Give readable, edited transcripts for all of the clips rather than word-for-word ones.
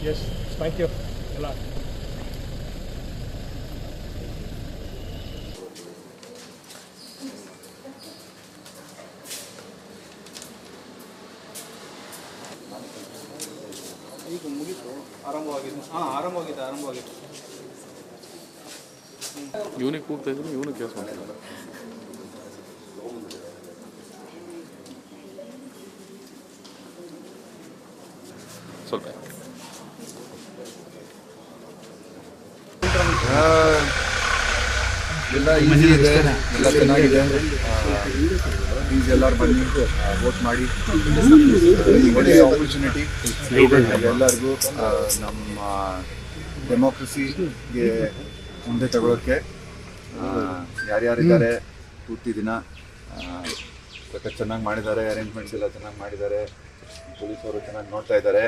Yes, thank you a lot. ಈಗ ಮುಗಿತು ಆರಂಭವಾಗಿದೆ ಇವನಿಗೆ ಕೂಗ್ತಾ ಇದ್ದೀನಿ, ಇವನು ಕೇಸ್ ಮಾಡ್ತಿಲ್ಲ. ಸ್ವಲ್ಪ ಎಲ್ಲ ಈಸಿ ಇದೆ, ಎಲ್ಲ ಚೆನ್ನಾಗಿದೆ. ಪ್ಲೀಸ್ ಎಲ್ಲರೂ ಬನ್ನಿ, ವೋಟ್ ಮಾಡಿ. ಒಳ್ಳೆಯ ಆಪರ್ಚುನಿಟಿ ಎಲ್ಲರಿಗೂ ನಮ್ಮ ಡೆಮೋಕ್ರಸಿಗೆ ಮುಂದೆ ತಗೊಳ್ಳೋಕ್ಕೆ. ಯಾರ್ಯಾರಿದ್ದಾರೆ ಪೂರ್ತಿ ದಿನ ಚೆನ್ನಾಗಿ ಮಾಡಿದ್ದಾರೆ, ಅರೇಂಜ್ಮೆಂಟ್ಸ್ ಎಲ್ಲ ಚೆನ್ನಾಗಿ ಮಾಡಿದ್ದಾರೆ, ಪೊಲೀಸವರು ಚೆನ್ನಾಗಿ ನೋಡ್ತಾ ಇದ್ದಾರೆ.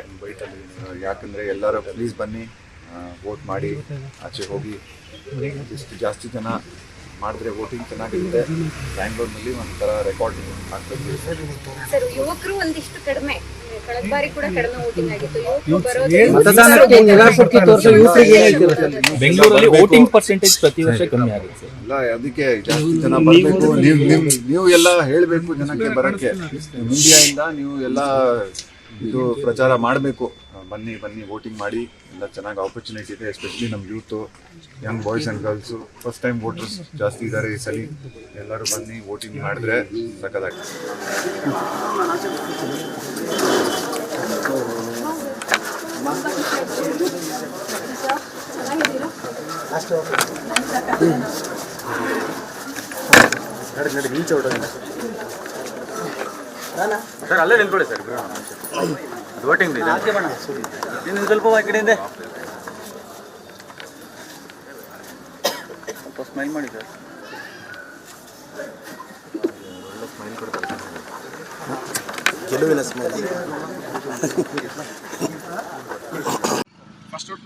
ಯಾಕಂದರೆ ಎಲ್ಲರೂ ಪ್ಲೀಸ್ ಬನ್ನಿ, ವೋಟ್ ಮಾಡಿ, ಆಚೆ ಹೋಗಿ. ಇಷ್ಟು ಜಾಸ್ತಿ ಜನ ಮಾಡಿದ್ರೆ ವೋಟಿಂಗ್ ಚೆನ್ನಾಗಿರುತ್ತೆ. ಬ್ಯಾಂಗ್ಳೂರಿನಲ್ಲಿ ಒಂಥರ ರೆಕಾರ್ಡ್ ಆಗ್ತದೆ. ಸರ್, ಯುವಕರು ಒಂದಿಷ್ಟು ಕಡಿಮೆ, ಕಳೆದ ಬಾರಿ ಕೂಡ ಕಡಿಮೆ ವೋಟಿಂಗ್ ಆಗಿತ್ತು. ಬೆಂಗಳೂರಲ್ಲಿ ವೋಟಿಂಗ್ ಪರ್ಸೆಂಟೇಜ್ ಪ್ರತಿ ವರ್ಷ ಕಮ್ಮಿ ಆಗುತ್ತೆ. ಇಲ್ಲ, ಅದಕ್ಕೆ ಜಾಸ್ತಿ ಜನ ಬರಬೇಕು. ನೀವು ಎಲ್ಲ ಹೇಳಬೇಕು ಜನಕ್ಕೆ ಬರೋಕ್ಕೆ. ಇಂಡಿಯಾದಿಂದ ನೀವು ಎಲ್ಲ ಇದು ಪ್ರಚಾರ ಮಾಡಬೇಕು. ಬನ್ನಿ ವೋಟಿಂಗ್ ಮಾಡಿ. ಎಲ್ಲ ಚೆನ್ನಾಗಿ ಆಪರ್ಚುನಿಟಿ ಇದೆ. ಎಸ್ಪೆಷಲಿ ನಮ್ಮ youth, Young boys and girls, first time voters ಜಾಸ್ತಿ ಇದ್ದಾರೆ ಈ ಸಲ. ಎಲ್ಲರೂ ಬನ್ನಿ, ವೋಟಿಂಗ್ ಮಾಡಿದ್ರೆ ಸಕ್ಕತ್ತಾಗ್ತದೆ. ಸರ್ ಅಲ್ಲೇ ನಿಂತ್ಕೊಳ್ಳಿ ಸರ್, ವೋಟಿಂಗ್ ಇನ್ನು ಸ್ವಲ್ಪ ಈ ಕಡೆಯಿಂದ ಸ್ವಲ್ಪ ಸ್ಮೈಲ್ ಮಾಡಿ ಸರ್. ಒಳ್ಳೆ ಸ್ಮೈಲ್ ಕೊಡ್ತಾರೆ, ಗೆಲುವಿನ ಸ್ಮೈಲ್. First out